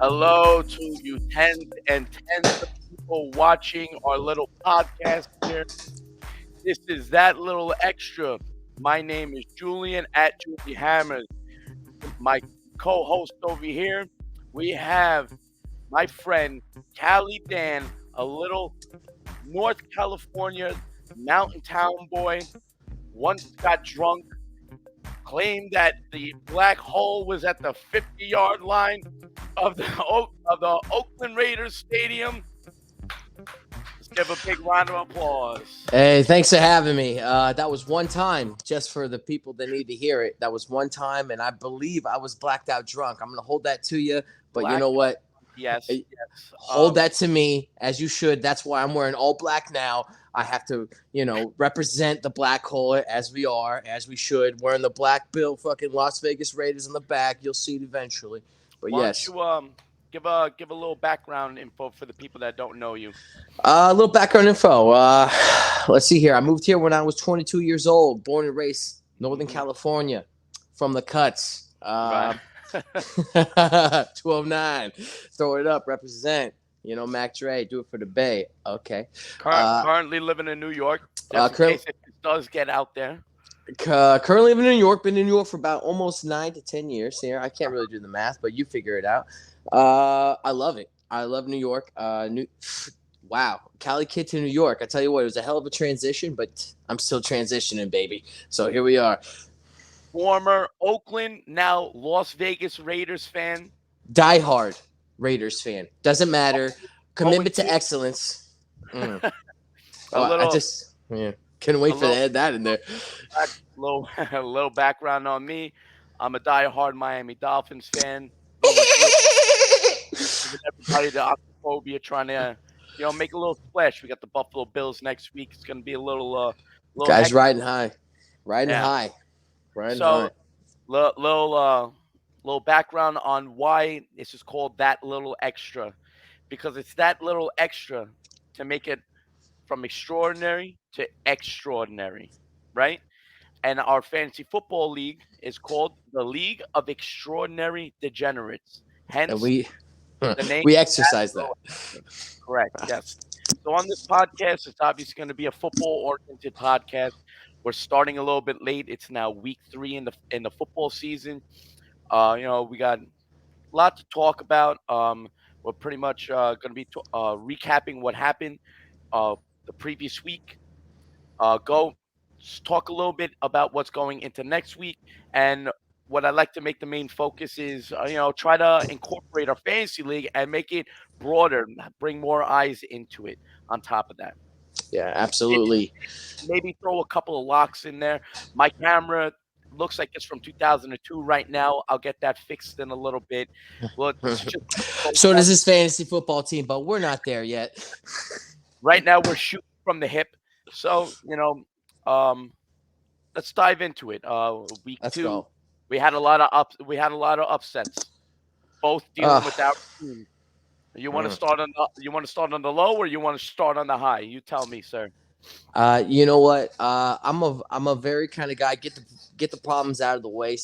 Hello to you tens and tens of people watching our little podcast here. This is That Little Extra. My name is Julian at Julie Hammers. My co-host over here, we have my friend Cali Dan, a little North California mountain town boy. Once got drunk, claimed that the black hole was at the 50-yard line of the Oakland Raiders stadium. Let's give a big round of applause. Hey, thanks for having me. That was one time, just for the people that need to hear it. That was one time, and I believe I was blacked out drunk. I'm going to hold that to you, but you Black, know what? yes, Hey, yes. hold that to me, as you should. That's why I'm wearing all black now. I have to, represent the black hole as we are, as we should. Wearing the black bill, fucking Las Vegas Raiders in the back. You'll see it eventually. But Why don't yes, you give a little background info for the people that don't know you? a little background info. Let's see here. I moved here when I was 22 years old, born and raised Northern Hmm. California, from the cuts. Right. 209. Throw it up, represent. Mac Dre, do it for the Bay. Okay. Currently living in New York, just in Current, case it does get out there. Currently living in New York. Been in New York for about almost 9 to 10 years. Here, I can't really do the math, but you figure it out. I love it. I love New York. Wow, Cali kid to New York. I tell you what, it was a hell of a transition, but I'm still transitioning, baby. So here we are. Former Oakland, now Las Vegas Raiders fan. Die hard Raiders fan. Doesn't matter. Going Commitment to to excellence. Mm. a Oh, I little, just couldn't wait a for to little, add that in there. little, a little background on me. I'm a die-hard Miami Dolphins fan. Going through giving everybody the Octophobia, trying to, make a little splash. We got the Buffalo Bills next week. It's going to be little Guys hectic. riding high. Riding Yeah. high. Riding So, high. little background on why this is called That Little Extra, because it's that little extra to make it from extraordinary to extraordinary, right? And our fantasy football league is called the League of Extraordinary Degenerates. And Hence we the name. we That exercise that. Little Extra. Correct. Yes. So on this podcast, it's obviously going to be a football-oriented podcast. We're starting a little bit late. It's now week 3 in the football season. We got a lot to talk about. We're pretty much going to be recapping what happened the previous week. Go talk a little bit about what's going into next week, and what I'd like to make the main focus is, try to incorporate our fantasy league and make it broader, bring more eyes into it. On top of that, Yeah, maybe absolutely. maybe throw a couple of locks in there. My camera looks like it's from 2002 right now. I'll get that fixed in a little bit. Well, it's just So does this fantasy football team, but we're not there yet. right now we're shooting from the hip. So, let's dive into it. Week Let's 2, go. we had a lot of upsets, both dealing Uh, with our team. mm. You want to start on the low, or you want to start on the high? You tell me, sir. You know what? I'm a very kind of guy. Get the problems out of the way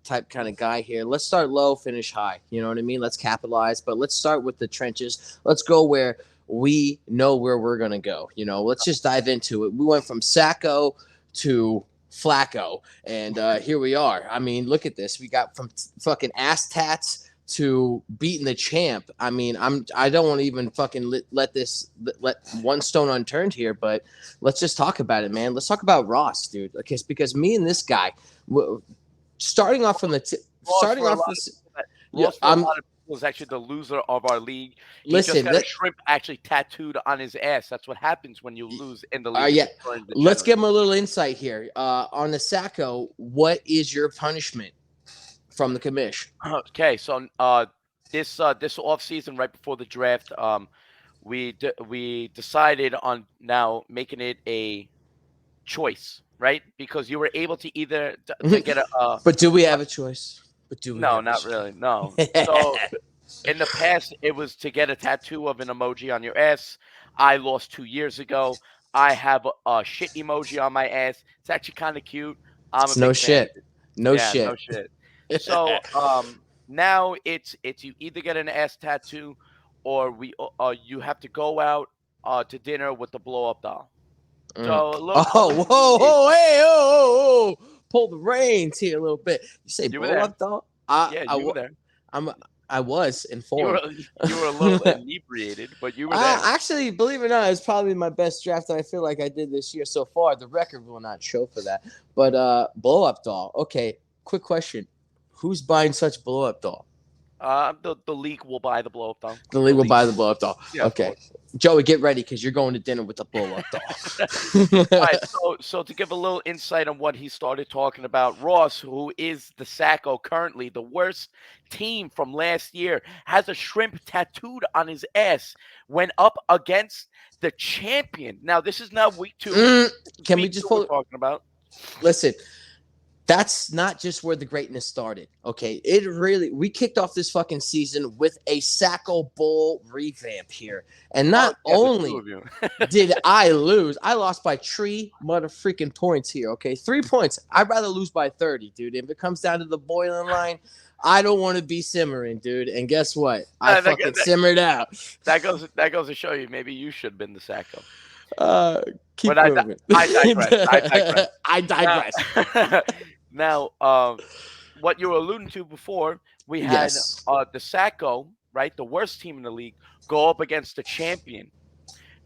type kind of guy here. Let's start low, finish high. You know what I mean? Let's capitalize, but let's start with the trenches. Let's go where we know where we're gonna go. Let's just dive into it. We went from Sacco to Flacco, and here we are. I mean, look at this. We got from fucking ass tats to beating the champ. I mean, I don't want to even fucking let one stone unturned here, but let's just talk about it, man. Let's talk about Ross, dude. Because me and this guy, starting off from the Lost starting for a off lot this, of people. yeah, Lost for a I'm lot of people is actually the loser of our league. He just listen. got a shrimp actually tattooed on his ass. That's what happens when you lose in the league. Yeah, Extraordinary let's Degenerate. give him a little insight here. On the Sacco, what is your punishment from the commish? Okay, so this off season, right before the draft, we decided on now making it a choice, right? Because you were able to either to get But do we have a choice? But do we no, have a not choice? really, no. So in the past, it was to get a tattoo of an emoji on your ass. I lost 2 years ago. I have a shit emoji on my ass. It's actually kind of cute. I'm a It's no big fan of shit. it. No Yeah, no shit. shit. So Now it's you either get an ass tattoo, or you have to go out to dinner with the blow up doll. Mm. So a little Oh, coming from whoa, me. whoa, hey, oh, pull the reins here a little bit. You say You were blow there. up, dog? Yeah, you were there. I'm, I was You informed. were you were a little inebriated, but you were there. Actually, believe it or not, it's probably my best draft that I feel like I did this year so far. The record will not show for that. But blow up doll. Okay, quick question: who's buying such blow up doll? The league will buy the blow up doll. The The league will league buy the will. blow up doll. Yeah, of Okay, course. Joey, get ready because you're going to dinner with the blow up doll. All right, so to give a little insight on what he started talking about, Ross, who is the Sacco currently, the worst team from last year, has a shrimp tattooed on his ass. Went up against the champion. Now this is not week two. This is Can we week just two we're pull? talking about. Listen, that's not just where the greatness started. Okay, it really we kicked off this fucking season with a Sacco Bowl revamp here, and Oh not yeah, the two only of you. did I lose, I lost by 3 freaking points here. Okay, 3 points. I'd rather lose by 30, dude. If it comes down to the boiling line, I don't want to be simmering, dude. And guess what? I that, fucking simmered out. that goes to show you. Maybe you should have been the Sacco. Uh, But keep moving. I digress. I digress. I Now, digress. now, what you were alluding to before, we had Yes. the Sacco, right, the worst team in the league, go up against the champion.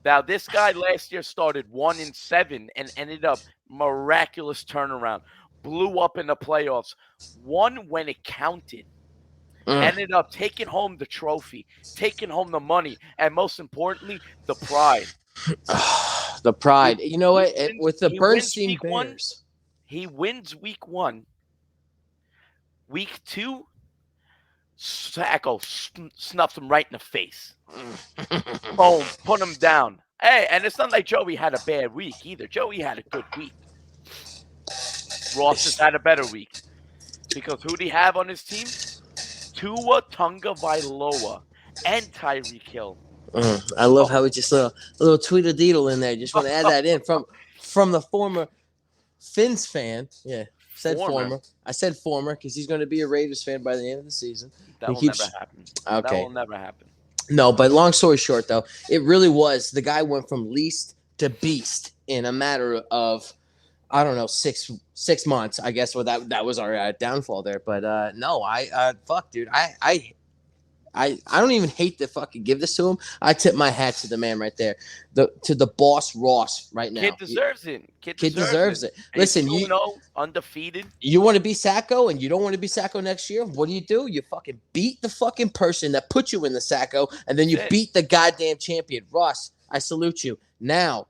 Now, this guy last year started 1-7 and ended up miraculous turnaround, blew up in the playoffs, won when it counted, Mm. ended up taking home the trophy, taking home the money, and most importantly, the pride. The He, pride. You know he what? wins. With the He wins Bernstein week one. Bears. He wins week one. Week two, Sacco snuffs him right in the face. Boom, put him down. Hey, and it's not like Joey had a bad week either. Joey had a good week. Ross has had a better week. Because who do he have on his team? Tua Tagovailoa and Tyreek Hill. I love Oh, how it's just a little tweedledee in there. Just want to add that in from the former Finns fan. Yeah, said former. former. I said former because he's going to be a Raiders fan by the end of the season. That He will never keeps happen. That okay. will never happen. No, but long story short, though, it really was the guy went from least to beast in a matter of I don't know 6 months. I guess well that was our downfall there. But no, I fuck, dude, I don't even hate to fucking give this to him. I tip my hat to the man right there, to the boss Ross right now. Kid deserves it. Kid Deserves it. And he's Listen, 2-0, undefeated. you want to be Sacco and you don't want to be Sacco next year. What do? You fucking beat the fucking person that put you in the Sacco, and then you That's it. beat the goddamn champion. Ross, I salute you. Now,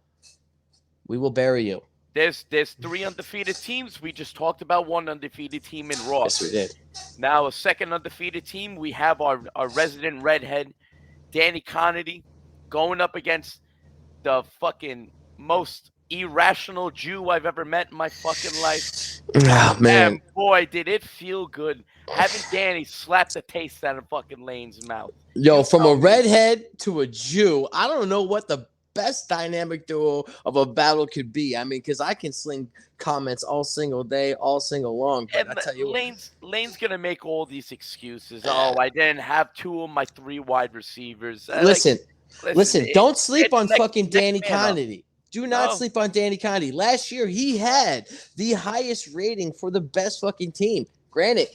we will bury you. There's 3 undefeated teams. We just talked about one undefeated team in Ross. Yes, we did. Now a second undefeated team. We have our resident redhead, Danny Connedy, going up against the fucking most irrational Jew I've ever met in my fucking life. Oh, man. And boy, did it feel good having Danny slap the taste out of fucking Lane's mouth. Yo, You from tell a me. redhead to a Jew, I don't know what the best dynamic duo of a battle could be. I mean, because I can sling comments all single day, all single long. But And I tell you what, Lane's gonna make all these excuses. Oh, I didn't have 2 of my 3 wide receivers. listen, don't sleep it's on next- fucking next Danny man up. Connedy. Do not No. sleep on Danny Connedy. Last year, he had the highest rating for the best fucking team. Granted,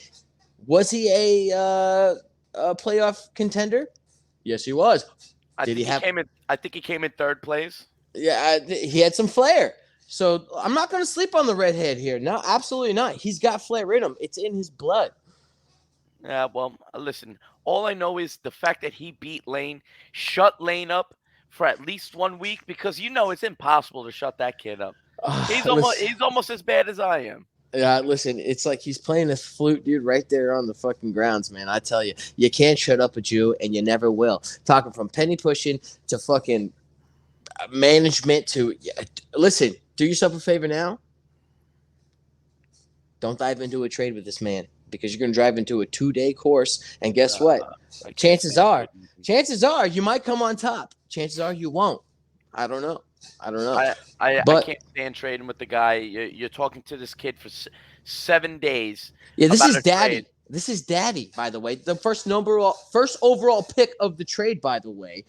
was he a playoff contender? Yes, he was. I Did think he have? I think he came in 3rd place. Yeah, he had some flair. So I'm not going to sleep on the redhead here. No, absolutely not. He's got flair in him. It's in his blood. Yeah, well, listen. All I know is the fact that he beat Lane, shut Lane up for at least 1 week, because it's impossible to shut that kid up. He's almost as bad as I am. Yeah, listen, it's like he's playing a flute, dude, right there on the fucking grounds, man. I tell you, you can't shut up a Jew, and you never will. Talking from penny pushing to fucking management to listen. Do yourself a favor now. Don't dive into a trade with this man because you're going to drive into a 2-day course, and guess what? Chances are you might come on top. Chances are you won't. I don't know. I But- can't stand trading with the guy. You're talking to this kid for 7 days. Yeah, this about is a daddy. trade. This is Daddy, by the way. The first overall pick of the trade, by the way.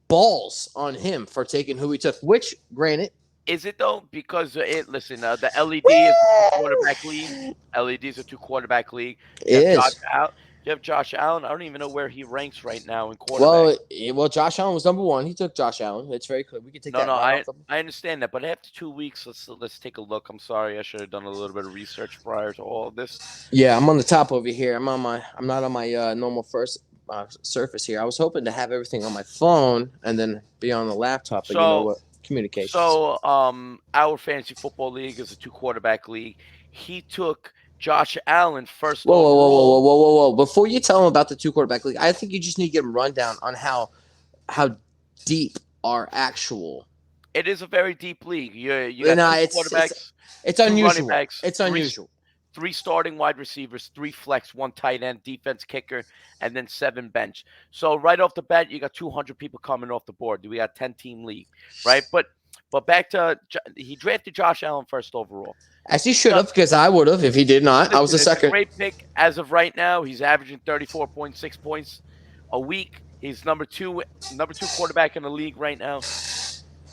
Balls on him for taking who he took. Which, granted, Is it though? Because listen, the LED is a two quarterback league. it LED is a two quarterback league. You have Josh is. Allen. You have Josh Allen. I don't even know where he ranks right now in quarterback. Well, Josh Allen was number one. He took Josh Allen. It's very clear. We can take No, that no, right off the. I understand that, but after 2 weeks, let's take a look. I'm sorry, I should have done a little bit of research prior to all of this. Yeah, I'm on the top over here. I'm not on my normal first surface here. I was hoping to have everything on my phone and then be on the laptop, but you know So, what? Communications. our fantasy football league is a two quarterback league. He took Josh Allen first Whoa, whoa, whoa, whoa, overall. whoa, whoa, whoa, whoa! Before you tell him about the two quarterback league, I think you just need to give him a rundown on how deep our actual. It is a very deep league. You got Nah, two it's quarterbacks, it's two running unusual. backs, It's three unusual. three starting wide receivers, three flex, one tight end, defense kicker, and then seven bench. So right off the bat, you got 200 people coming off the board. We got 10-team league, right? But back to he drafted Josh Allen first overall. As he should Uh, have, because I would have if he did not. I was Listen, a it's a second. great pick as of right now. He's averaging 34.6 points a week. He's number two quarterback in the league right now.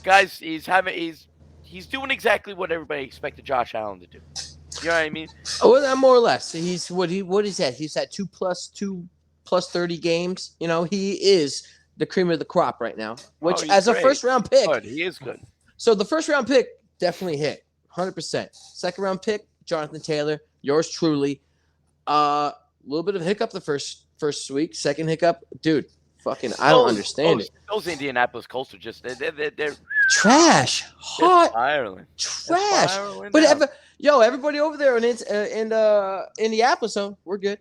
Guys, he's doing exactly what everybody expected Josh Allen to do. You know what I mean? Oh, well, more or less. He's what is that? He's at 2 plus 30 games. You know, he is the cream of the crop right now. Oh, Which, he's as a great. first round pick, Good. He is good. so the first round pick definitely hit, 100%. Second round pick, Jonathan Taylor, yours truly. A little bit of hiccup the first week. Second hiccup, dude. Fucking, I don't understand it. Those Indianapolis Colts are just they're Trash, hot spiraling. They're trash. spiraling But down. everybody over there in Indianapolis, so we're good.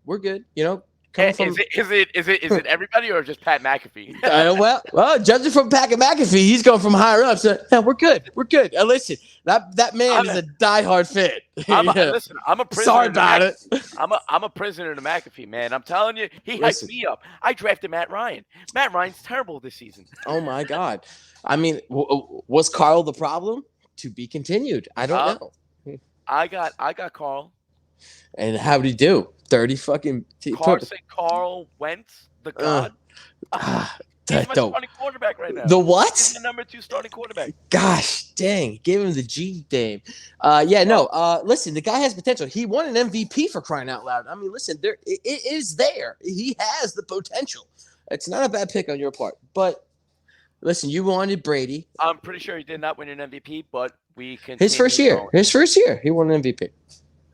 We're good. You know, coming from Is it everybody or just Pat McAfee? judging from Packet McAfee, he's going from higher up. So yeah, we're good. We're good. Listen, that man is a diehard fan. Yeah. Listen, I'm a prisoner. Sorry about it. I'm a prisoner to McAfee, man. I'm telling you, he hyped Listen. me up. I drafted Matt Ryan. Matt Ryan's terrible this season. Oh my God. I mean, was Carl the problem? To be continued. I don't know. I got Carl. And how did he do? 30 fucking. Carl Wentz, the god. He's my starting quarterback right now. The what? He's the number 2 starting quarterback. Gosh dang, gave him the G name. Listen, the guy has potential. He won an MVP for crying out loud. I mean, listen, it is there. He has the potential. It's not a bad pick on your part. But listen, you wanted Brady. I'm pretty sure he did not win an MVP, but we can. His first year, he won an MVP.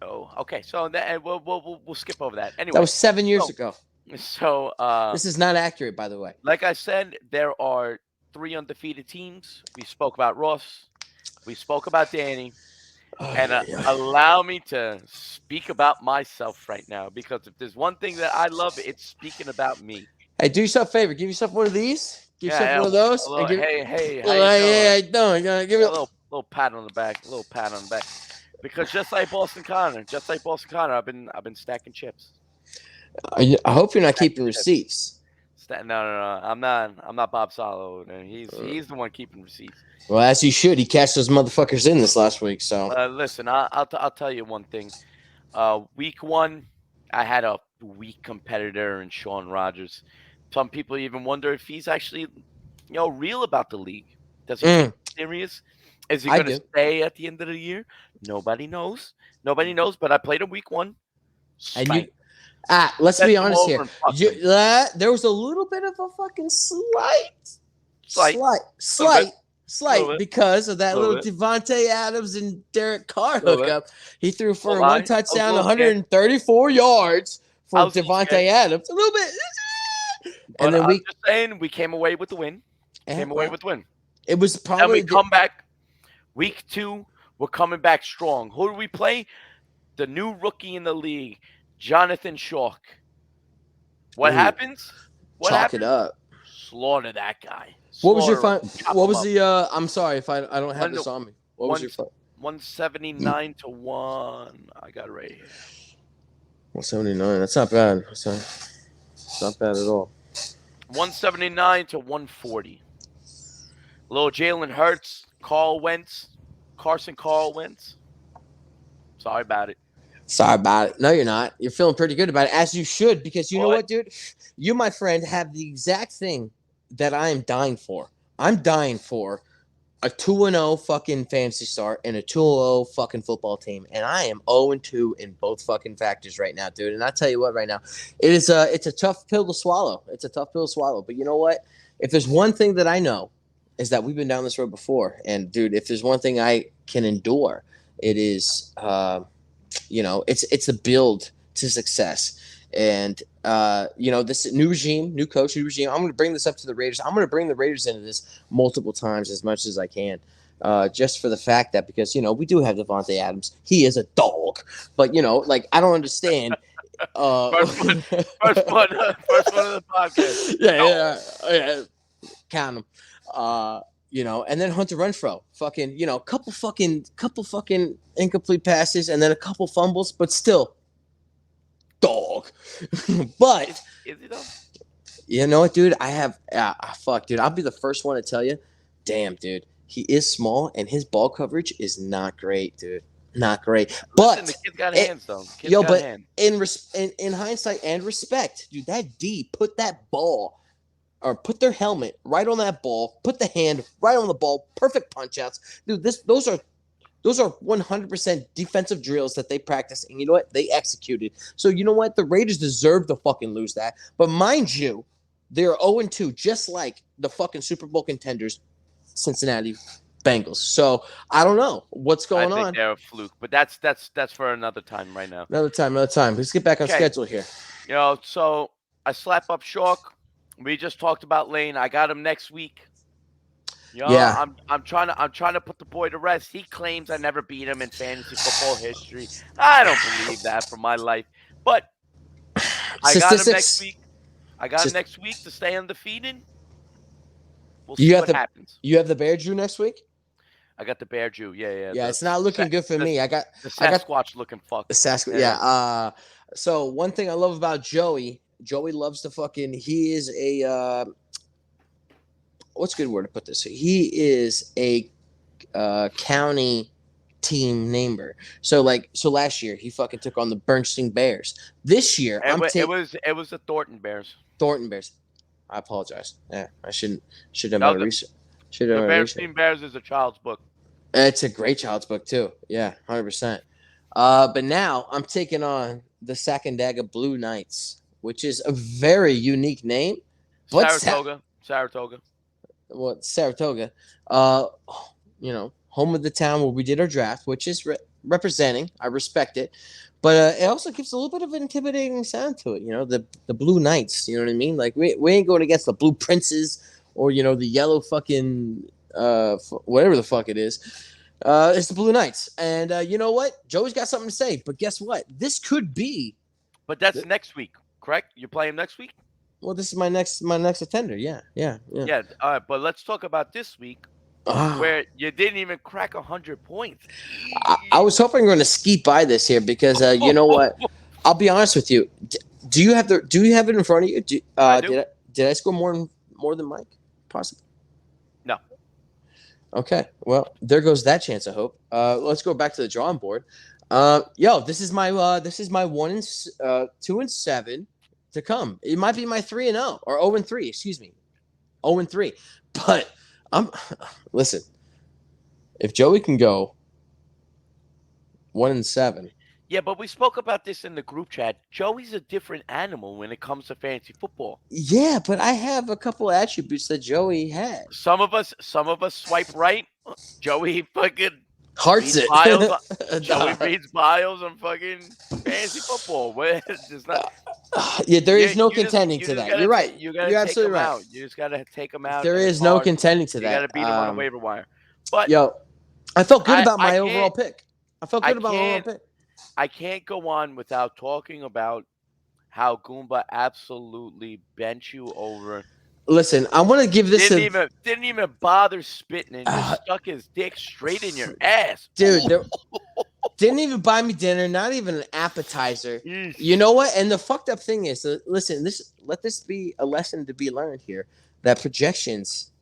Oh, okay. So we'll skip over that. Anyway, that was 7 years ago. So this is not accurate, by the way. Like I said, there are 3 undefeated teams. We spoke about Ross. We spoke about Danny. Allow me to speak about myself right now, because if there's one thing that I love, it's speaking about me. Hey, do yourself a favor. Give yourself one of these. Give yourself one of those. Hey, how you doing? Give me a little pat on the back. A little pat on the back. Because just like Boston Connor, I've been stacking chips. I hope you're not keeping receipts. No. I'm not Bob Salo, and he's the one keeping receipts. Well, as he should. He cashed those motherfuckers in this last week. So listen, I'll tell you one thing. Week 1, I had a weak competitor in Sean Rogers. Some people even wonder if he's actually, real about the league. Does he take it serious? Is he going to stay at the end of the year? Nobody knows. But I played him week 1. And let's be honest here. There was a little bit of a fucking slight because of that little Devontae Adams and Derek Carr hookup. He threw for one touchdown, 134 yards for Devontae Adams. A little bit. And then I'm just saying, we came away with the win. It was probably. And we come back. Week 2, we're coming back strong. Who do we play? The new rookie in the league, Jonathan Shark. What happens? Chalk it up. Slaughter that guy. What was your fun? What was the? I'm sorry if I don't have this on me. What was your fun? 179 to 1. I got it right here. 179. That's not bad. It's not bad at all. 179 to 140. Little Jalen Hurts, Carson Carl Wentz. Sorry about it. Sorry about it. No, you're not. You're feeling pretty good about it, as you should, because you know What? what, dude? You, my friend, have the exact thing that I am dying for. I'm dying for a 2-0 fucking fantasy start and a 2-0 fucking football team, and I am 0-2 in both fucking factors right now, dude. And I tell you what, right now, it's a tough pill to swallow. It's a tough pill to swallow. But you know what? If there's one thing that I know, is that we've been down this road before, and dude, if there's one thing I can endure, it is, it's a build to success. And this new regime, new coach, new regime. I'm going to bring this up to the Raiders. I'm going to bring the Raiders into this multiple times as much as I can, just for the fact that because we do have Devontae Adams. He is a dog, but like I don't understand. First one, first one, first one of the podcast. Yeah, count them. And then Hunter Renfro, fucking, couple fucking incomplete passes, and then a couple fumbles, but still, dog. But Is he though? you know what, dude? I have fuck, dude. I'll be the first one to tell you. Damn, dude. He is small, and his ball coverage is not great, dude. Not great. But Listen, the kid's got hands though. The kid's got hands. in hindsight and respect, dude, that D put that ball or put their helmet right on that ball, put the hand right on the ball, perfect punch outs. Dude, those are 100% defensive drills that they practice, and you know what? They executed. So you know what? The Raiders deserve to fucking lose that. But mind you, they're 0-2, just like the fucking Super Bowl contenders, Cincinnati Bengals. So I don't know what's going I think on. they're a fluke, but that's for another time right now. Another time. Let's get back on schedule here. So I slap up Shawk. We just talked about Lane. I got him next week. Yeah. I'm trying to put the boy to rest. He claims I never beat him in fantasy football history. I don't believe that for my life. But I got him next week. I got him next week to stay undefeated. We'll see what happens. You have the Bear Jew next week? I got the Bear Jew. Yeah. Yeah, it's not looking good for me. I got the Sasquatch looking fuck. The Sasquatch. Yeah. So one thing I love about Joey loves to fucking. He is a. What's a good word to put this? He is a county team namer. So last year he fucking took on the Bernstein Bears. This year it was the Thornton Bears. Thornton Bears. I apologize. Yeah, I should have done research. The Bernstein Bears is a child's book. It's a great child's book too. Yeah, 100%. But now I'm taking on the Sacandaga Blue Knights, which is a very unique name. But Saratoga. Well, Saratoga. Home of the town where we did our draft, which is representing. I respect it. But it also gives a little bit of an intimidating sound to it. The Blue Knights, you know what I mean? Like, we ain't going against the Blue Princes or, the yellow fucking whatever the fuck it is. It's the Blue Knights. And you know what? Joey's got something to say. But guess what? This could be. But that's next week, correct? You're playing next week? Well, this is my next attender. Yeah. Yeah. All right, but let's talk about this week. Where you didn't even crack 100 points. I was hoping we're going to skeet by this here because you know what? I'll be honest with you. Do you have it in front of you? I do. Did I score more than Mike? Possibly. No. Okay. Well, there goes that chance. I hope. Let's go back to the drawing board. This is my 2-7 to come. It might be my 3-0 or 0-3. Excuse me, 0-3. But listen. If Joey can go 1-7. Yeah, but we spoke about this in the group chat. Joey's a different animal when it comes to fantasy football. Yeah, but I have a couple of attributes that Joey has. Some of us swipe right. Joey fucking hearts it. Joey reads bios on fucking fantasy football. There is no contending to that. You're right. You're absolutely right. You just gotta take them out. There is no contending to that. You gotta beat them on a waiver wire. But I felt good about my overall pick. I can't go on without talking about how Goomba absolutely bent you over. Listen, I want to give this didn't even bother spitting and just stuck his dick straight in your ass. Dude, didn't even buy me dinner, not even an appetizer. You know what? And the fucked up thing is, listen, let this be a lesson to be learned here, that projections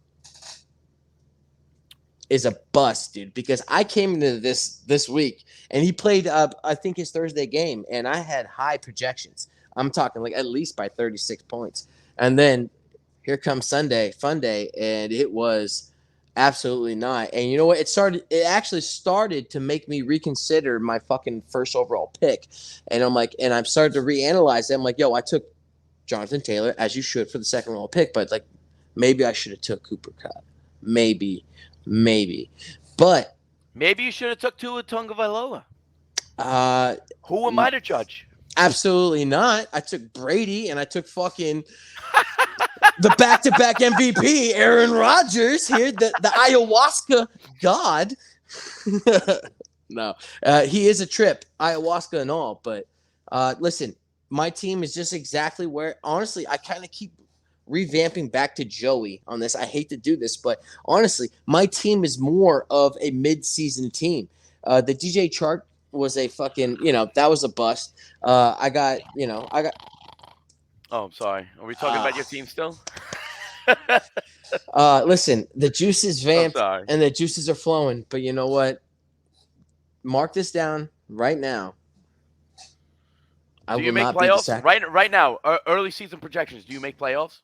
is a bust, dude. Because I came into this week and he played I think his Thursday game, and I had high projections. I'm talking like at least by 36 points. And then here comes Sunday, fun day, and it was absolutely not. And you know what? It actually started to make me reconsider my fucking first overall pick. And I'm like, and I'm starting to reanalyze it. I'm like, yo, I took Jonathan Taylor, as you should, for the second round pick, but like maybe I should have took Cooper Cup. Maybe. But Maybe you should have took Tua Tagovailoa. uh Who am I to judge? absolutely not. I took Brady and I took fucking the back-to-back MVP, Aaron Rodgers here, the ayahuasca god. No, he is a trip, ayahuasca and all. But listen, my team is just exactly where. Honestly, I kind of keep revamping back to Joey on this. I hate to do this, but honestly, my team is more of a mid-season team. The DJ chart was a fucking, that was a bust. I got. Oh, I'm sorry. Are we talking about your team still? Listen, the juice is I'm vamped sorry. and the juices are flowing. But you know what? Mark this down right now. I Do you will make not be the playoffs sack. right now? Early season projections. Do you make playoffs?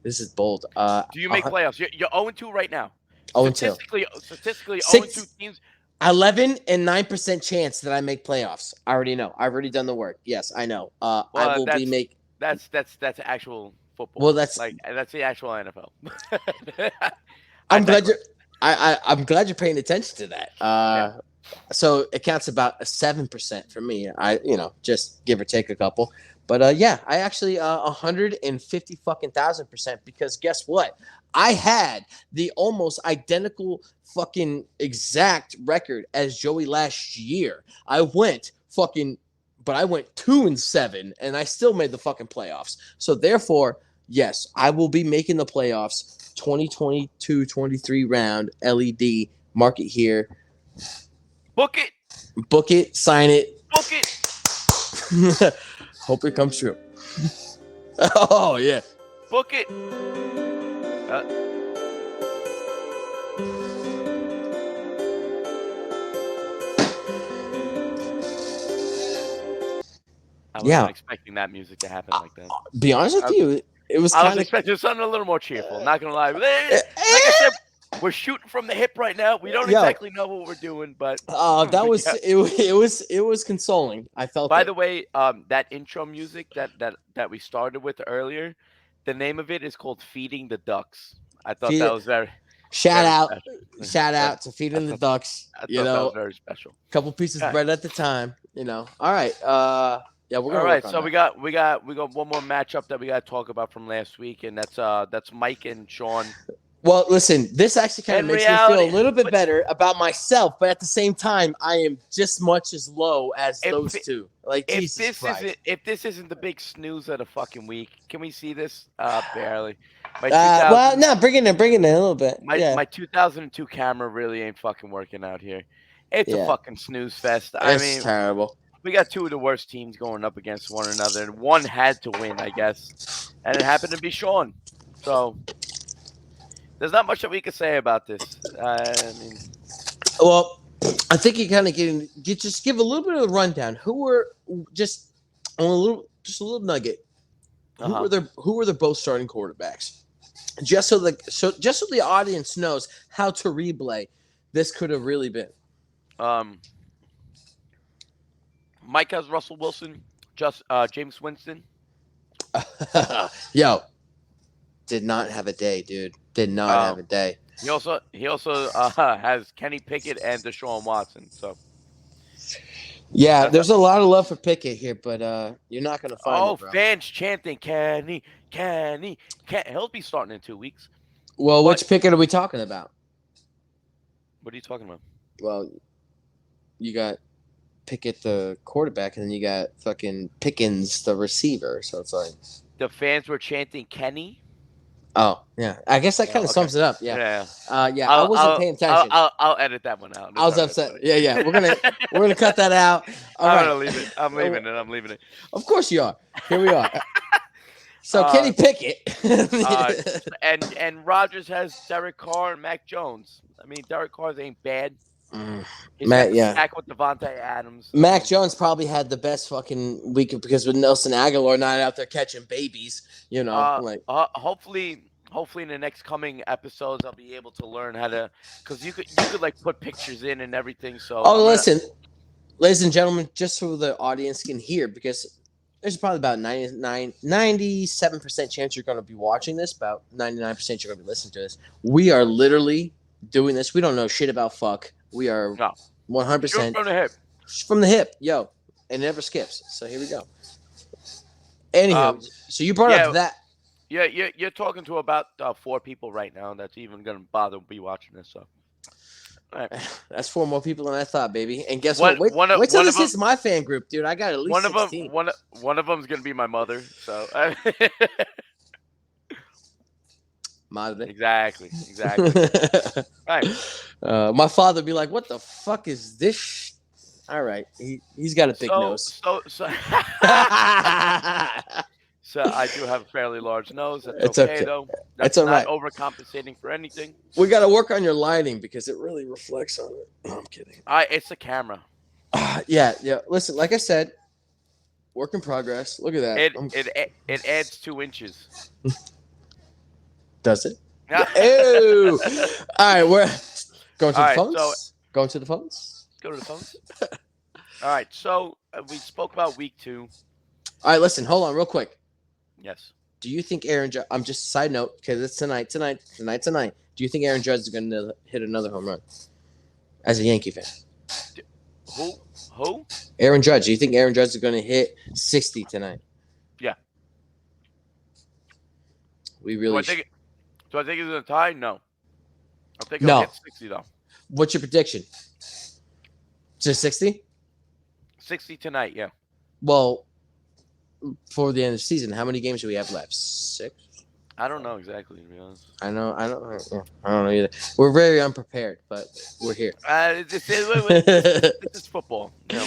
This is bold. Do you make playoffs? You're 0-2 right now. 0-2. Statistically, 0-2 Six, teams. 11 and 9% chance that I make playoffs. I already know. I've already done the work. Yes, I know. I Well, will be make. that's actual football. Well, that's. Like that's the actual NFL. I I'm glad you're. digress. I'm glad you're paying attention to that. Yeah. So it counts about a 7% for me. Just give or take a couple. But I actually 150 fucking thousand% because guess what? I had the almost identical fucking exact record as Joey last year. I went 2-7, and I still made the fucking playoffs. So therefore, yes, I will be making the playoffs. 2022-23 round LED. Mark it here. Book it. Book it, sign it. Book it. Hope it comes true. Oh yeah. Book it. I wasn't expecting that music to happen like that. Be honest with you, it was I kind was of expecting something a little more cheerful. Not gonna lie. Like I said, we're shooting from the hip right now. We don't exactly know what we're doing, but that was it was consoling. I felt. By the way, that intro music that we started with earlier, the name of it is called "Feeding the Ducks." I thought that was very shout very out to Feeding the Ducks. I thought that was very special. Couple pieces of bread at the time. All right. Yeah, we're gonna. All right, work on so that. we got one more matchup that we got to talk about from last week, and that's Mike and Sean. Well, listen, this actually kind of makes me feel a little bit better about myself, but at the same time, I am just much as low as those two. Like, Jesus Christ. If this isn't the big snooze of the fucking week, can we see this? Barely. Well, no, bring it in a little bit. My 2002 camera really ain't fucking working out here. It's a fucking snooze fest. It's terrible. We got two of the worst teams going up against one another, and one had to win, I guess, and it happened to be Sean. So there's not much that we could say about this. Well, I think you kind of just give a little bit of a rundown. Who were just a little nugget? Who were their both starting quarterbacks? Just so the audience knows how to replay this could have really been. Mike has Russell Wilson, James Winston. Yo, did not have a day, dude. Did not have a day. He also has Kenny Pickett and Deshaun Watson. So yeah, there's a lot of love for Pickett here, but you're not gonna find it, bro. Fans chanting Kenny. He'll be starting in 2 weeks. Well, which Pickett are we talking about? What are you talking about? Well, you got Pickett the quarterback, and then you got fucking Pickens the receiver. So it's like the fans were chanting Kenny. Oh yeah, I guess that kind of sums it up. Yeah. I wasn't paying attention. I'll edit that one out. I was upset. Yeah. We're gonna cut that out. I'm gonna leave it. I'm leaving it. Of course you are. Here we are. So Kenny Uh, Pickett. and Rodgers has Derek Carr and Mac Jones. I mean, Derek Carr ain't bad. Mm, He's got Matt, the yeah. stack with Devontae Adams. I Mac mean, Jones probably had the best fucking week because with Nelson Aguilar not out there catching babies, like hopefully in the next coming episodes, I'll be able to learn how to, because you could like put pictures in and everything. So oh, I'm gonna. listen, ladies and gentlemen, just so the audience can hear, because there's probably about 97% chance you're going to be watching this, about 99% you're going to be listening to this. We are literally doing this. We don't know shit about fuck. We are No, shoot 100% from the hip. from the hip, yo. It never skips. So here we go. Anywho, Um, so you brought up yeah, that. yeah, you're talking to about 4 people right now that's even gonna bother be watching this. So, all right. That's 4 more people than I thought, baby. And guess One what? Wait, one of wait till one of this them hits my fan group, dude. I got at least one of them 16. one of them's gonna be my mother. So, Madre. exactly. All right. My father would be like, "What the fuck is this?" All right, he's got a big So nose. so so. So I do have a fairly large nose. That's It's okay okay. though. It's That's all not right. overcompensating for anything. We got to work on your lighting because it really reflects on it. No, I'm kidding. It's the camera. Yeah. Listen, like I said, work in progress. Look at that. It adds 2 inches. Does it? All Ew. All right, we're going to the right. phones. So Going to the phones. let's go to the phones. All right. So we spoke about week 2. All right, listen, hold on real quick. Yes. Do you think Aaron Judge, I'm just side note because it's tonight. Do you think Aaron Judge is going to hit another home run as a Yankee fan? Who? Aaron Judge. Do you think Aaron Judge is going to hit 60 tonight? Yeah. We Do really I think he's gonna tie? No. I think No. he'll hit 60 though. What's your prediction? Just 60? 60 tonight. Yeah. Well, for the end of the season, how many games do we have left? 6? I don't know exactly to be honest. I don't know either. We're very unprepared, but we're here. This is football. You know,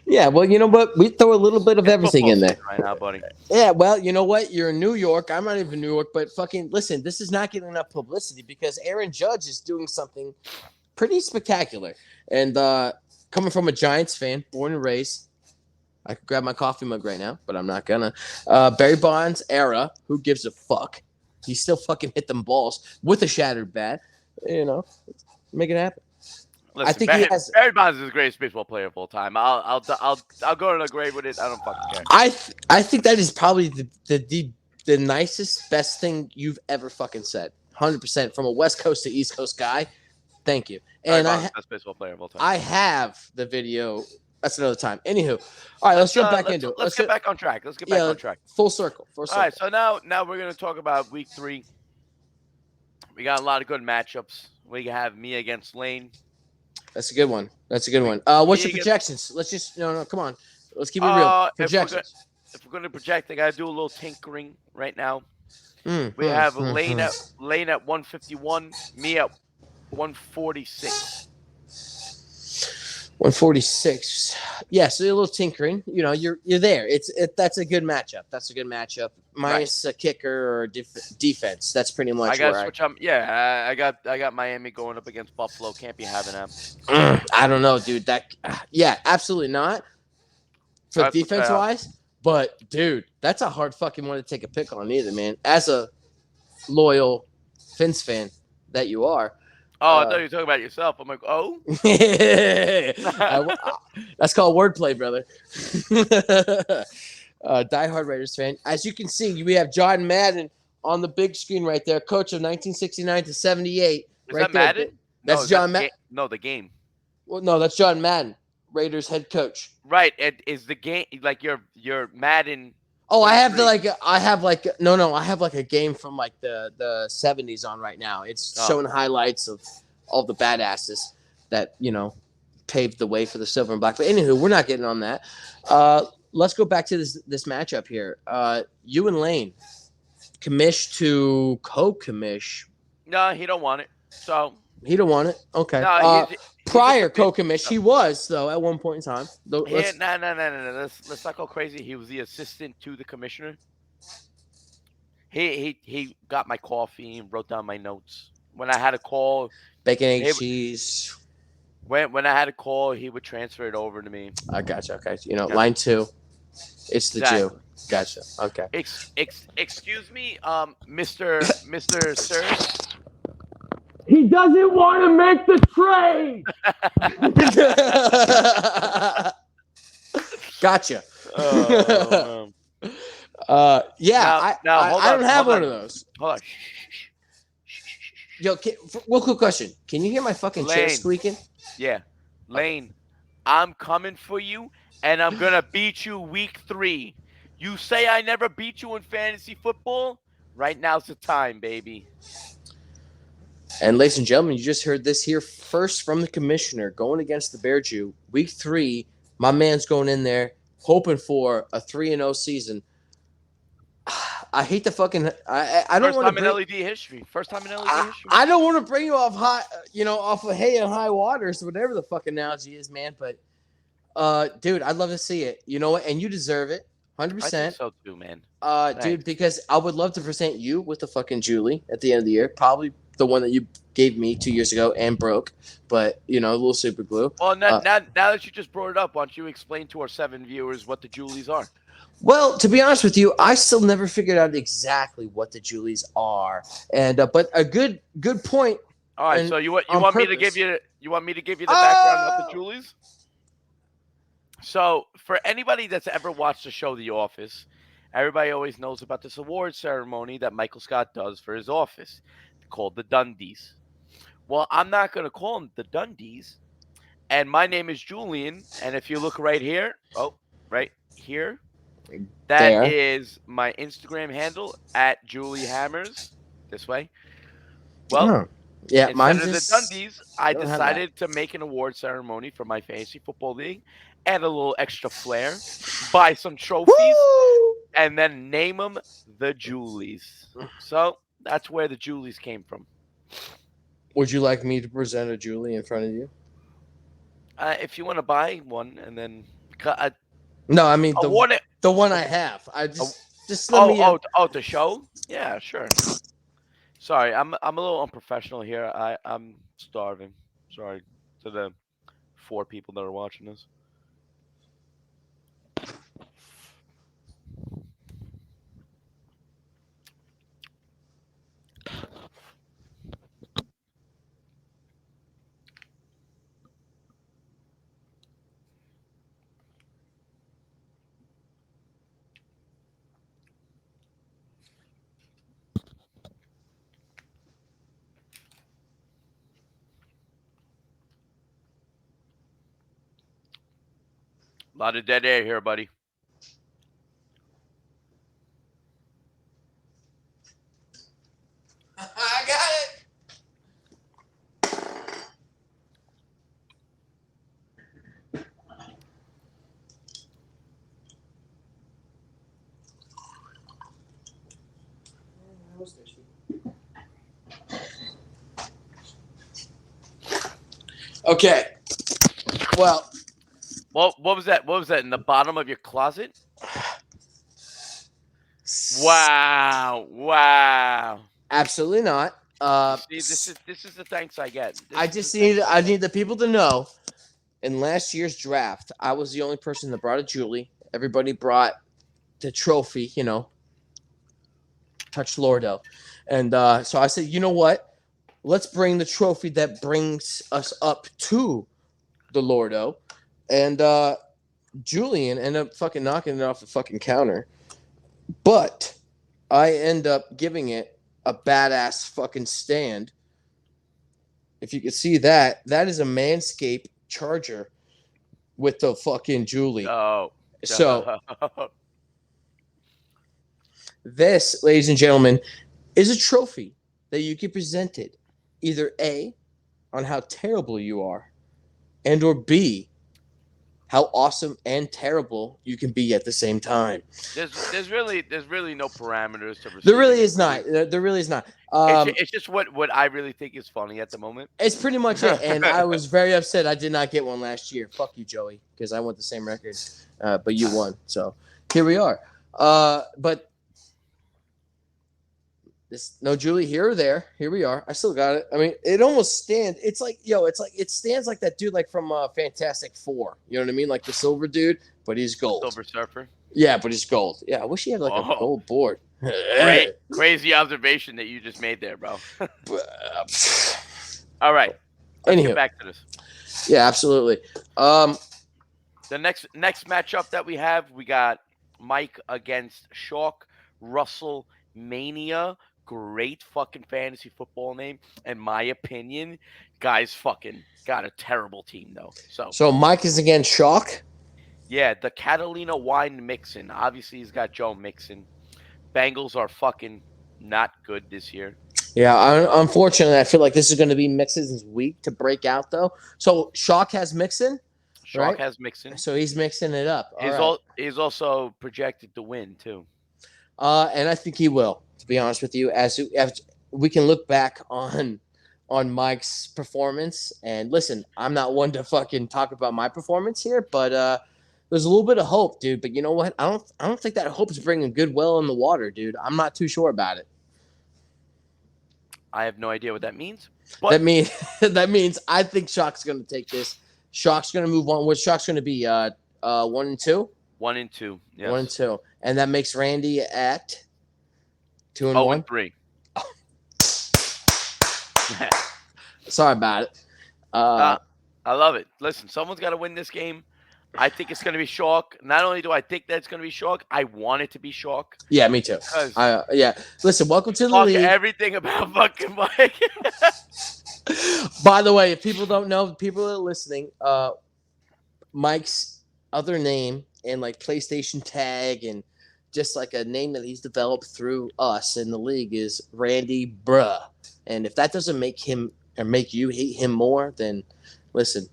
Yeah, well, you know what? We throw a little bit of it's everything football in there. season right now, buddy. Yeah, well, you know what? You're in New York. I'm not even in New York, but fucking listen, this is not getting enough publicity because Aaron Judge is doing something pretty spectacular. And coming from a Giants fan, born and raised, I could grab my coffee mug right now, but I'm not gonna. Barry Bonds era, who gives a fuck? He still fucking hit them balls with a shattered bat. You know, make it happen. Listen, I think he has. Barry Bonds is the greatest baseball player of all time. I'll go to the grave with it. I don't fucking care. I think that is probably the nicest, best thing you've ever fucking said. 100% from a West Coast to East Coast guy. Thank you. And Barry Bonds is the best baseball player of all time. I have the video. That's another time. Anywho, all right, let's jump back into it. Let's get back on track. Let's get back on track. Full circle. All right, so now we're gonna talk about week 3. We got a lot of good matchups. We have me against Lane. That's a good one. What's your projections? Let's just come on. Let's keep it real. Projections. If we're gonna project, I gotta do a little tinkering right now. We have Lane at 151, me at 146. 146. Yeah, so a little tinkering. You know, you're there. That's a good matchup. Minus a kicker or defense. That's pretty much. I got switch up. Yeah, I got Miami going up against Buffalo. Can't be having them. I don't know, dude. Yeah, absolutely not. For defense wise, but dude, that's a hard fucking one to take a pick on either, man. As a loyal Fins fan that you are. Oh, I thought you were talking about yourself. I'm like, oh. That's called wordplay, brother. Diehard Raiders fan. As you can see, we have John Madden on the big screen right there, coach of 1969 to 78. Is that Madden? That's John Madden. No, the game. Well, no, that's John Madden, Raiders head coach. Right. Is the game like your Madden? Oh, I have a game from like the 70s on right now. It's showing highlights of all the badasses that, paved the way for the silver and black. But anywho, we're not getting on that. Let's go back to this matchup here. You and Lane, commish to co-commish. No, he don't want it. So he don't want it. Okay. No, prior co-commish, he was though at one point in time. No. Let's not go crazy. He was the assistant to the commissioner. He got my coffee and wrote down my notes. When I had a call, Bacon, egg, he cheese. when I had a call, he would transfer it over to me. I gotcha. Okay. You know, Yeah, line two. It's the Jew. exactly. Gotcha. Okay. Excuse me, Mister Sirs. He doesn't want to make the trade. Gotcha. Oh man. Yeah, Now, now hold I on, don't have hold one on, of those. hold on. Shh, shh, shh, shh, shh, shh, shh. Yo, real quick question. Can you hear my fucking chair Lane, squeaking? yeah, Okay. Lane. I'm coming for you, and I'm gonna beat you week 3. You say I never beat you in fantasy football? Right now's the time, baby. And ladies and gentlemen, you just heard this here first from the commissioner going against the Bear Jew. Week 3, my man's going in there hoping for a 3-0 season. I hate the fucking. I don't First want to time in bring. LED history. First time in LED history. I don't want to bring you off high, off of hay and high waters, whatever the fuck analogy is, man. But, dude, I'd love to see it. You know what? And you deserve it, I think 100%. so too, man. Dude, Thanks. because I would love to present you with the fucking Julie at the end of the year. Probably the one that you gave me 2 years ago and broke, but a little super glue. Well, now that you just brought it up, why don't you explain to our 7 viewers what the Julies are? Well, to be honest with you, I still never figured out exactly what the Julies are, and but a good point. All right, and so you on want me to purpose. give you the background of the Oh! Julies? So, for anybody that's ever watched the show The Office, everybody always knows about this award ceremony that Michael Scott does for his office, called the Dundies. Well, I'm not going to call them the Dundies, and my name is Julian, and if you look right here, right here, that There. is my Instagram handle at Julie Hammers. This way. Well, Oh. Yeah, instead mine of the just Dundies, I don't have that. decided to make an award ceremony for my fantasy football league, add a little extra flair, buy some trophies, Woo! and then name them the Julies. So that's where the Julies came from. Would you like me to present a Julie in front of you? If you want to buy one and then No, I mean award it. the one I have. I Oh, just let me. the show? Yeah, sure. Sorry, I'm a little unprofessional here. I'm starving. Sorry to the 4 people that are watching this. A lot of dead air here, buddy. I got it. Okay. Well, What was that? What was that in the bottom of your closet? Wow. absolutely not. See, this is the thanks I get. I need the people to know. In last year's draft, I was the only person that brought a Julie. Everybody brought the trophy, touch Lordo, and so I said, you know what? Let's bring the trophy that brings us up to the Lordo, and Julian ended up fucking knocking it off the fucking counter, but I end up giving it a badass fucking stand. If you can see that, that is a Manscaped Charger with the fucking Julie. Oh. So this, ladies and gentlemen, is a trophy that you get presented either A, on how terrible you are, and or B, how awesome and terrible you can be at the same time. There's really no parameters to There really receiving is it, not. There really is not. It's just what I really think is funny at the moment. It's pretty much it. And I was very upset I did not get one last year. Fuck you, Joey, because I went the same record, but you won. So here we are. But This no Julie here or there. Here we are. I still got it. I mean, it almost stands. It's like it's like it stands like that dude like from Fantastic Four. You know what I mean? Like the silver dude, but he's The gold. Silver Surfer. Yeah, but he's gold. Yeah, I wish he had like a Oh, gold board. crazy observation that you just made there, bro. All right, let's get Anywho, back to this. yeah, absolutely. Um, The next matchup that we have, we got Mike against Shark Russell Mania. Great fucking fantasy football name, in my opinion. Guys, fucking got a terrible team though. So so Mike is against Shock. yeah, the Catalina Wine Mixon. Obviously, he's got Joe Mixon. Bengals are fucking not good this year. Yeah, unfortunately, I feel like this is going to be Mixon's week to break out, though. So Shock has Mixon, Shark right? has Mixon. So he's mixing it up. All right. He's also projected to win too. And I think he will. To be honest with you, as we can look back on Mike's performance, and listen, I'm not one to fucking talk about my performance here, but there's a little bit of hope, dude. But you know what? I don't think that hope is bringing good well in the water, dude. I'm not too sure about it. I have no idea what that means. But That means that means I think Shock's going to take this. Shock's going to move on. What Shock's going to be? 1-2. 1-2. Yes. 1-2, and that makes Randy at 2-1. 0-3. Sorry about it. I love it. Listen, someone's got to win this game. I think it's going to be Shark. Not only do I think that it's going to be Shark, I want it to be Shark. Yeah, me too. Yeah. Listen, welcome to the Talk league. everything about fucking Mike. By the way, if people don't know, people that are listening, Mike's other name and like PlayStation tag and just like a name that he's developed through us in the league is Randy Bruh. And if that doesn't make him or make you hate him more, then listen,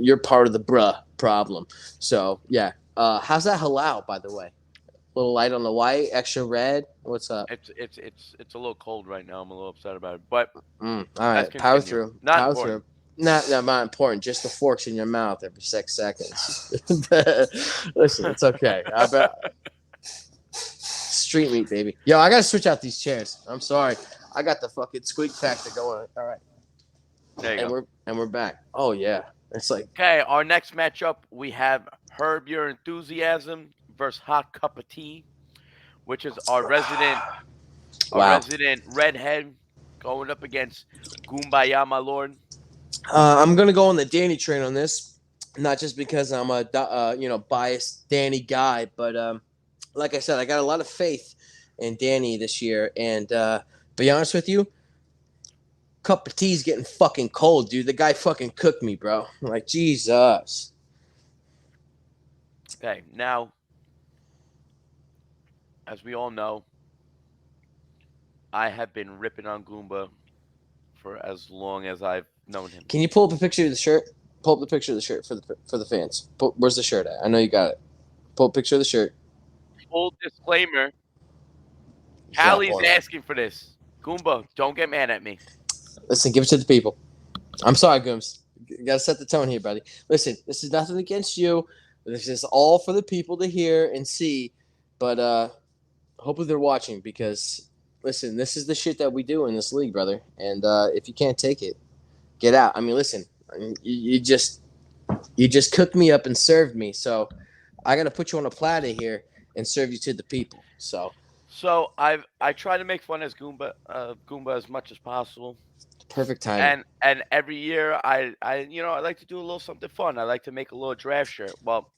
you're part of the bruh problem. So yeah, how's that halal, by the way? A little light on the white, extra red. What's up? It's a little cold right now. I'm a little upset about it, but All right, let's power continue. through. Not Power important. through. Not important. Just the forks in your mouth every 6 seconds. Listen, it's okay. I bet. Street meat, baby. Yo, I gotta switch out these chairs. I'm sorry. I got the fucking squeak factor going. All right, There you go. we're back. Oh yeah, it's like Okay, our next matchup we have Herb Your Enthusiasm versus Hot Cup of Tea, which is our resident wow. redhead going up against Goombaya, my lord. I'm gonna go on the Danny train on this, not just because I'm a biased Danny guy, but like I said, I got a lot of faith in Danny this year, and be honest with you, cup of tea's getting fucking cold, dude. The guy fucking cooked me, bro. Like Jesus. Okay, now, as we all know, I have been ripping on Goomba for as long as I've known him. Can you pull up a picture of the shirt? Pull up the picture of the shirt for the fans. Where's the shirt at? I know you got it. Pull up a picture of the shirt. Full disclaimer, Drop Hallie's one. asking for this. Goomba, don't get mad at me. Listen, give it to the people. I'm sorry, Gooms. You gotta set the tone here, buddy. Listen, this is nothing against you. This is all for the people to hear and see. But hopefully they're watching because listen, this is the shit that we do in this league, brother. And if you can't take it, get out. I mean, listen, you just cooked me up and served me. So I gotta put you on a platter here and serve you to the people. So I try to make fun as Goomba as much as possible. perfect timing. And every year I like to do a little something fun. I like to make a little draft shirt. Well,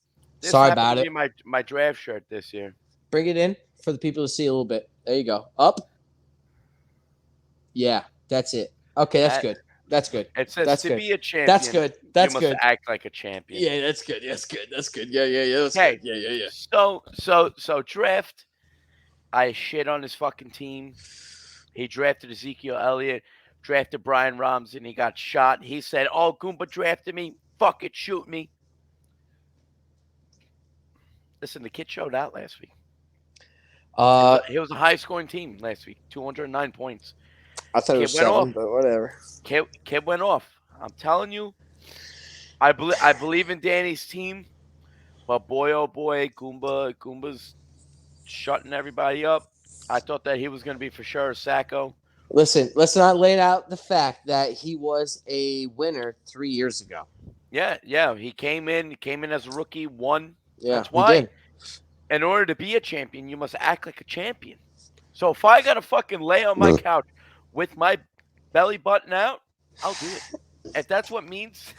this Sorry happened about to it. be my draft shirt this year. Bring it in for the people to see a little bit. There you go. Up. Yeah, that's it. Okay, that's good. That's good. It says That's to good. be a champion. That's good. That's you must good. act like a champion. Yeah, that's good. That's good. That's good. Yeah. That's Okay. good. Yeah. So draft. I shit on his fucking team. He drafted Ezekiel Elliott, drafted Brian Ramsey, and he got shot. He said, "Oh, Goomba drafted me. Fuck it, shoot me." Listen, the kid showed out last week. He was a high-scoring team last week, 209 points. I thought it was 7, but whatever. Kid went off. I'm telling you, I believe in Danny's team, but boy, oh boy, Goomba's shutting everybody up. I thought that he was going to be for sure Sacco. Listen, let's not lay out the fact that he was a winner 3 years ago. Yeah, yeah. He came in as a rookie, won. Yeah, That's he why. did. In order to be a champion, you must act like a champion. So if I gotta fucking lay on my couch with my belly button out, I'll do it. If that's what means,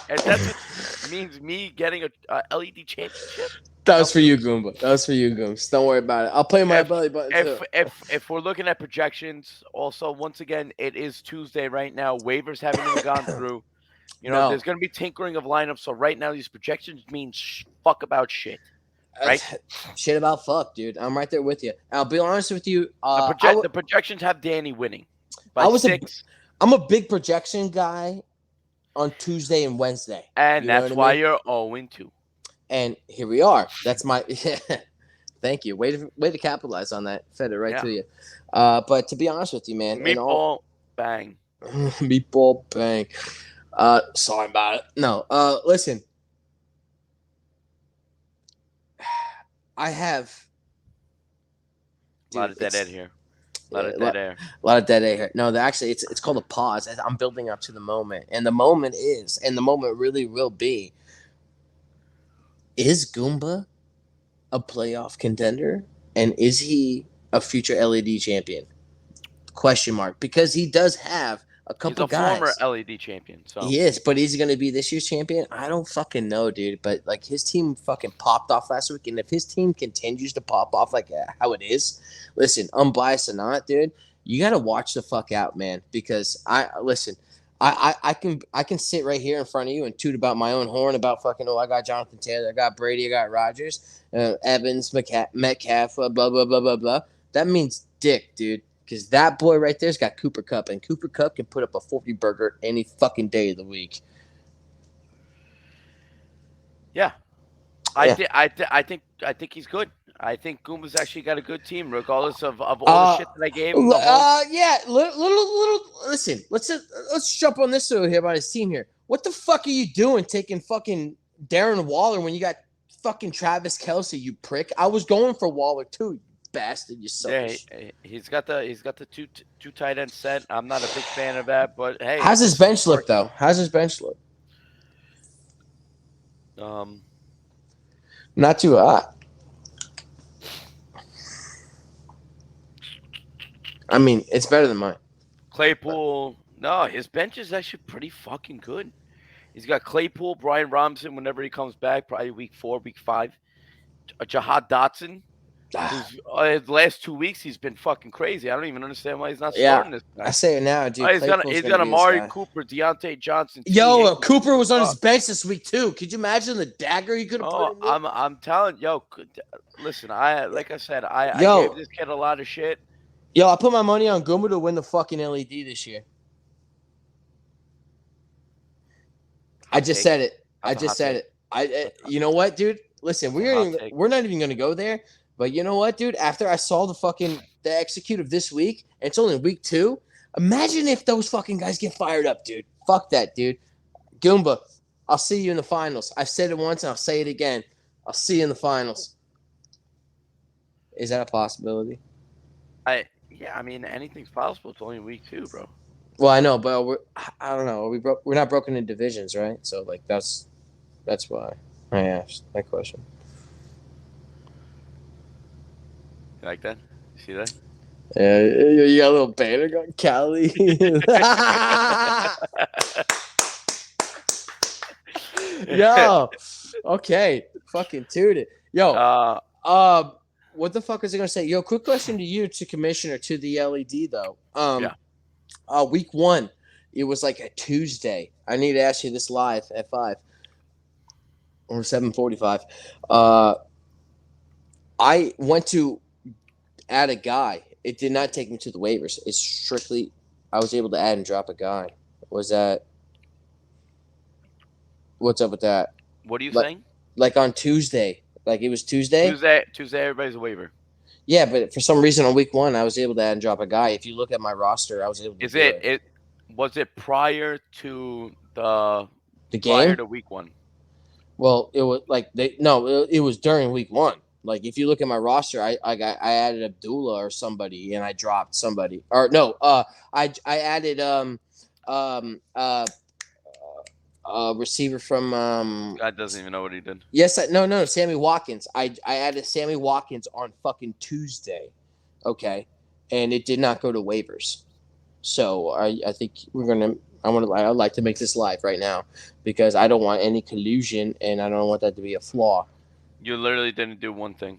if that's what means me getting a LED championship, That I'll was for do you, it. Goomba. That was for you, Gooms. Don't worry about it. I'll play my If belly button too. if we're looking at projections, also once again, it is Tuesday right now. Waivers haven't even gone through. No, There's gonna be tinkering of lineups. So right now, these projections mean fuck about shit, right? shit about fuck, dude. I'm right there with you. I'll be honest with you. The projections have Danny winning I by was a, 6. I'm a big projection guy on Tuesday and Wednesday. And You know that's what I why mean? you're 0-2. And here we are. That's my. Thank you. Way to capitalize on that. Fed it right Yeah. to you. But to be honest with you, man, Meatball bang. meatball bang. Sorry about it. No. Listen. I have. A lot Dude, of dead air here. A lot yeah, of dead air. a lot of dead air. No, actually, it's called a pause. I'm building up to the moment, and the moment really will be. Is Goomba a playoff contender, and is he a future LED champion? Question mark, because he does have a He's couple a former guys. LED champion. So He is, but is he going to be this year's champion? I don't fucking know, dude. But like his team fucking popped off last week, and if his team continues to pop off like how it is, listen, unbiased or not, dude, you got to watch the fuck out, man. Because I can sit right here in front of you and toot about my own horn about fucking I got Jonathan Taylor, I got Brady, I got Rodgers, Evans, Metcalf, blah blah blah blah blah. That means dick, dude. Because that boy right there's got Cooper Cup, and Cooper Cup can put up a 40 burger any fucking day of the week. yeah, I think he's good. I think Goomba's actually got a good team, regardless of all the shit that I gave him the whole. Yeah, little. Listen, let's jump on this over here about his team here. What the fuck are you doing, taking fucking Darren Waller when you got fucking Travis Kelce? You prick. I was going for Waller too. You bastard. You sucker. Yeah, he's got the two tight end set. I'm not a big fan of that, but hey, How's his this is bench look working. though? How's his bench look? Not too hot. I mean, it's better than mine. Claypool. No, his bench is actually pretty fucking good. He's got Claypool, Brian Robinson whenever he comes back, probably week 4, week 5. Jahad Dotson, who's the last 2 weeks he's been fucking crazy. I don't even understand why he's not starting this guy. I say it now, dude. He's got Amari Cooper, Deontay Johnson. Yo, Cooper was on his bench this week too. Could you imagine the dagger he could have put in? I'm telling yo, listen, I gave this kid a lot of shit. Yo, I put my money on Goomba to win the fucking LED this year. I just said it. You know what, dude? Listen, we're not even gonna go there. But you know what, dude? After I saw the execute of this week, and it's only week 2. Imagine if those fucking guys get fired up, dude. Fuck that, dude. Goomba, I'll see you in the finals. I've said it once and I'll say it again. I'll see you in the finals. Is that a possibility? I mean, anything's possible. It's only week 2, bro. Well, I know, but I don't know. We're not broken in divisions, right? So like that's why I asked that question. You like that? You see that? Yeah, you got a little banner going, Cali. Yo, okay, fucking toot it. Yo, what the fuck was I gonna say? Yo, quick question to you, to Commissioner, to the LED though. Week 1, it was like a Tuesday. I need to ask you this live at 5 or 7:45. I went to add a guy. It did not take me to the waivers. It's strictly I was able to add and drop a guy. What's up with that? What are you saying? Like on Tuesday. Like it was Tuesday? Tuesday, everybody's a waiver. Yeah, but for some reason on week 1, I was able to add and drop a guy. If you look at my roster, I was able to Was it prior to the game? Prior to week 1? Well, it was like it was during week 1. Like if you look at my roster, I added Abdullah or somebody, and I dropped somebody. Or no, I added um uh receiver from God doesn't even know what he did. yes, no, Sammy Watkins. I added Sammy Watkins on fucking Tuesday, okay, and it did not go to waivers. So I think we're gonna. I'd like to make this live right now because I don't want any collusion and I don't want that to be a flaw. You literally didn't do one thing.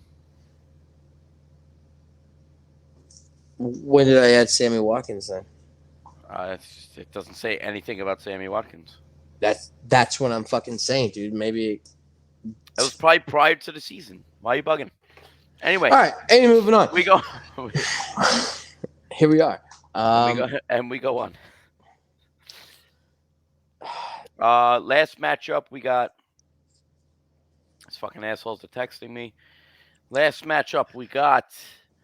When did I add Sammy Watkins then? It doesn't say anything about Sammy Watkins. That's what I'm fucking saying, dude. Maybe. It was probably prior to the season. Why are you bugging? Anyway, All right. Any moving on. we go. Here we are. We go on. Last matchup we got. These fucking assholes are texting me. Last matchup we got.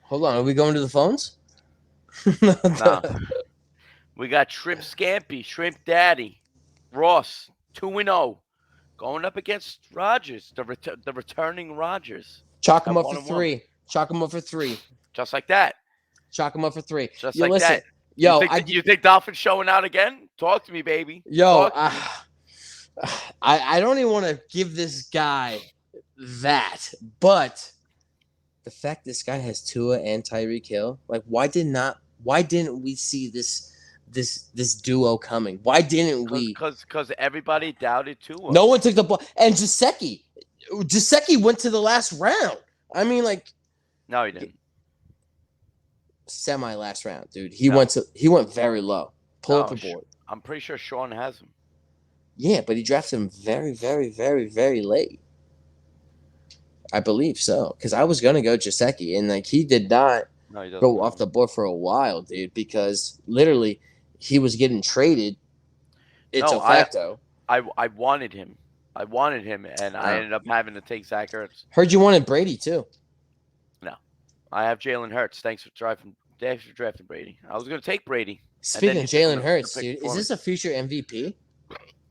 Hold on. Are we going to the phones? Nah. We got Shrimp Scampy, Shrimp Daddy, Ross, 2-0, going up against Rogers, the returning Rogers. Chalk him At up for 1-1. three. Chalk him up for three. Just like that. Chalk him up for three. Just Yo, like listen. that. Yo, you think Dolphins showing out again? Talk to me, baby. Yo, Talk to me. I don't even want to give this guy that, but the fact this guy has Tua and Tyreek Hill, like why didn't we see this duo coming? Why didn't we? Because everybody doubted Tua. No one took the ball, and Gesicki went to the last round. I mean, like No, he didn't. Semi last round, dude. He went very low. Pull up the board. I'm pretty sure Sean has him. Yeah, but he drafted him very, very, very, very late. I believe so, because I was gonna go Gesicki, and like he did not go off the board for a while, dude. Because literally, he was getting traded. It's a facto. I wanted him. And I ended up having to take Zach Ertz. Heard you wanted Brady too. No, I have Jalen Hurts. Thanks for drafting Brady. I was going to take Brady. Speaking of Jalen Hurts, dude, is this a future MVP?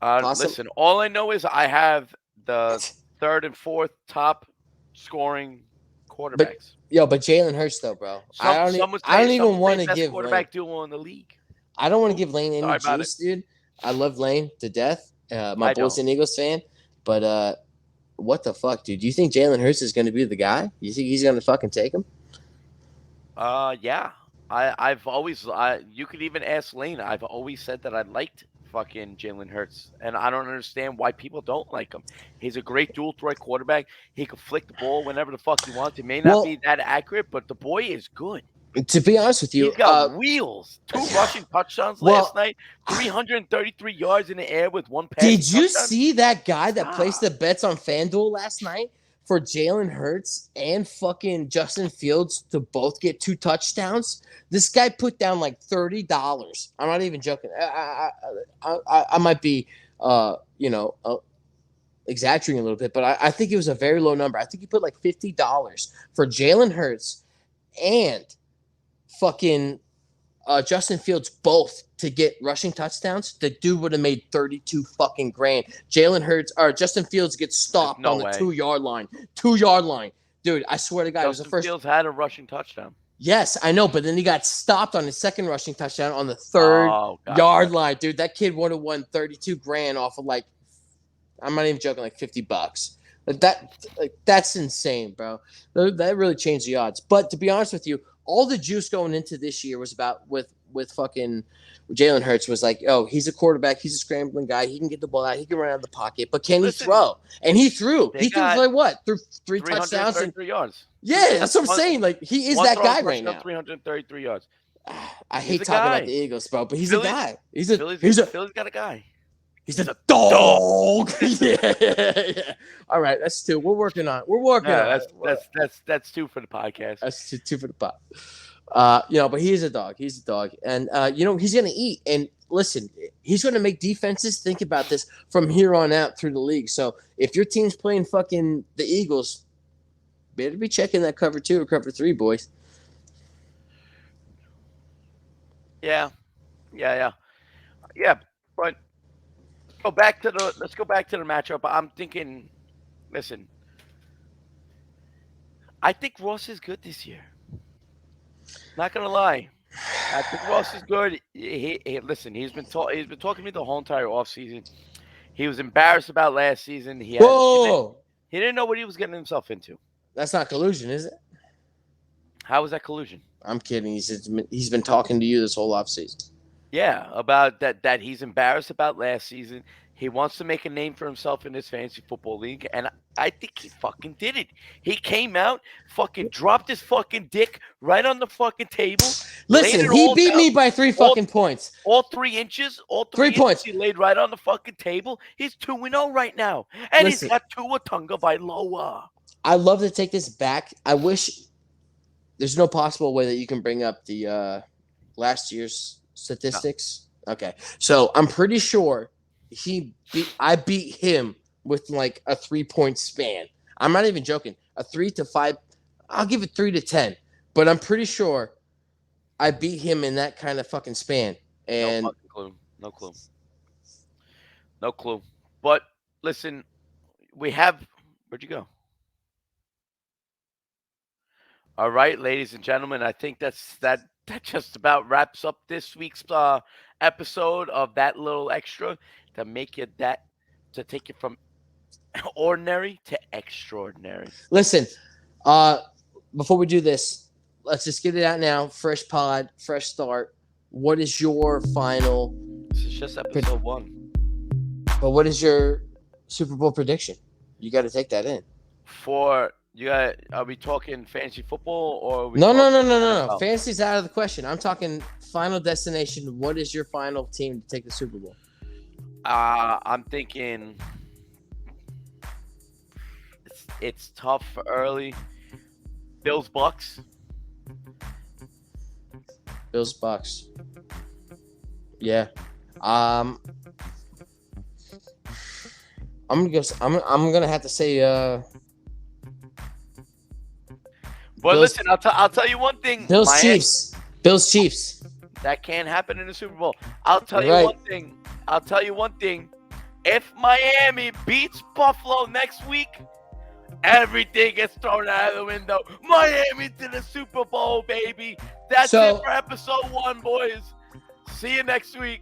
Listen, all I know is I have the third and fourth top scoring quarterbacks. But Jalen Hurts though, bro. I don't even want to give quarterback duo in the league. I don't want to give Lane any juice, dude. I love Lane to death. My boy's an Eagles fan, but what the fuck, dude? Do you think Jalen Hurts is going to be the guy? You think he's going to fucking take him? Yeah. I've always you could even ask Lane. I've always said that I liked fucking Jalen Hurts, and I don't understand why people don't like him. He's a great dual threat quarterback. He can flick the ball whenever the fuck he wants. It may not be that accurate, but the boy is good. To be honest with you, he's got wheels. 2 rushing touchdowns last night. 333 yards in the air with 1 pass. Did you see that guy that placed the bets on FanDuel last night for Jalen Hurts and fucking Justin Fields to both get 2 touchdowns? This guy put down like $30. I'm not even joking. I might be, exaggerating a little bit, but I think it was a very low number. I think he put like $50 for Jalen Hurts and fucking Justin Fields both to get rushing touchdowns. The dude would have made 32 fucking grand. Jalen Hurts or Justin Fields gets stopped on the 2-yard line. 2-yard line. Dude, I swear to God, it was the first. Fields had a rushing touchdown. Yes, I know, but then he got stopped on his second rushing touchdown on the 3rd-yard line. Dude, that kid would have won 32 grand off of like, I'm not even joking, like $50. That's insane, bro. That really changed the odds. But to be honest with you, all the juice going into this year was about with fucking Jalen Hurts was like, oh, he's a quarterback. He's a scrambling guy. He can get the ball out. He can run out of the pocket. But can he throw? And he threw. He threw like what? Threw 3 touchdowns and 333 yards. Yeah, that's what I'm saying. Like he is that guy right now. 333 yards. I hate talking about the Eagles, bro, but he's a guy. Philly's got a guy. He's a dog. yeah. All right, that's 2. We're working on. That's 2 for the podcast. That's 2 for the pot. But he's a dog. He's a dog, and he's gonna eat. And listen, he's gonna make defenses think about this from here on out through the league. So if your team's playing fucking the Eagles, better be checking that cover 2 or cover 3, boys. Yeah, but. Let's go back to the matchup. I'm thinking, listen, I think Ross is good this year. Not gonna lie. I think Ross is good. Listen, he's been talking to me the whole entire offseason. He was embarrassed about last season. Whoa, He didn't know what he was getting himself into. that's not collusion, is it? How was that collusion? I'm kidding. He's been talking to you this whole offseason. Yeah, about that he's embarrassed about last season. He wants to make a name for himself in this fantasy football league, and I think he fucking did it. He came out, fucking dropped his fucking dick right on the fucking table, laid Listen, it he all beat down, me by 3 all fucking points. all 3 inches, all 3 3 inches points. he laid right on the fucking table. He's 2-0 right now, and Listen. he's got Tua Tagovailoa. I love to take this back. I wish there's no possible way that you can bring up the last year's statistics. No. Okay, so I'm pretty sure I beat him with like a 3-point span. I'm not even joking. A 3 to 5. I'll give it 3 to 10, but I'm pretty sure I beat him in that kind of fucking span. And no fucking clue. No clue. No clue. But listen, we have. Where'd you go? All right, ladies and gentlemen, I think that just about wraps up this week's episode of That Little Extra to take you from ordinary to extraordinary. listen, before we do this, let's just get it out now. Fresh pod, fresh start. What is your final? This is just episode 1. But what is your Super Bowl prediction? You got to take that in. Are we talking fantasy football or? Are we No. Fantasy's out of the question. I'm talking final destination. What is your final team to take the Super Bowl? I'm thinking it's tough for early. Bills Bucks. Bills Bucks. Yeah. I'm gonna go. I'm gonna have to say. But listen, I'll tell you one thing. Bills Chiefs. Bills Chiefs. That can't happen in the Super Bowl. I'll tell you one thing. If Miami beats Buffalo next week, everything gets thrown out of the window. Miami to the Super Bowl, baby. That's it for episode 1, boys. See you next week.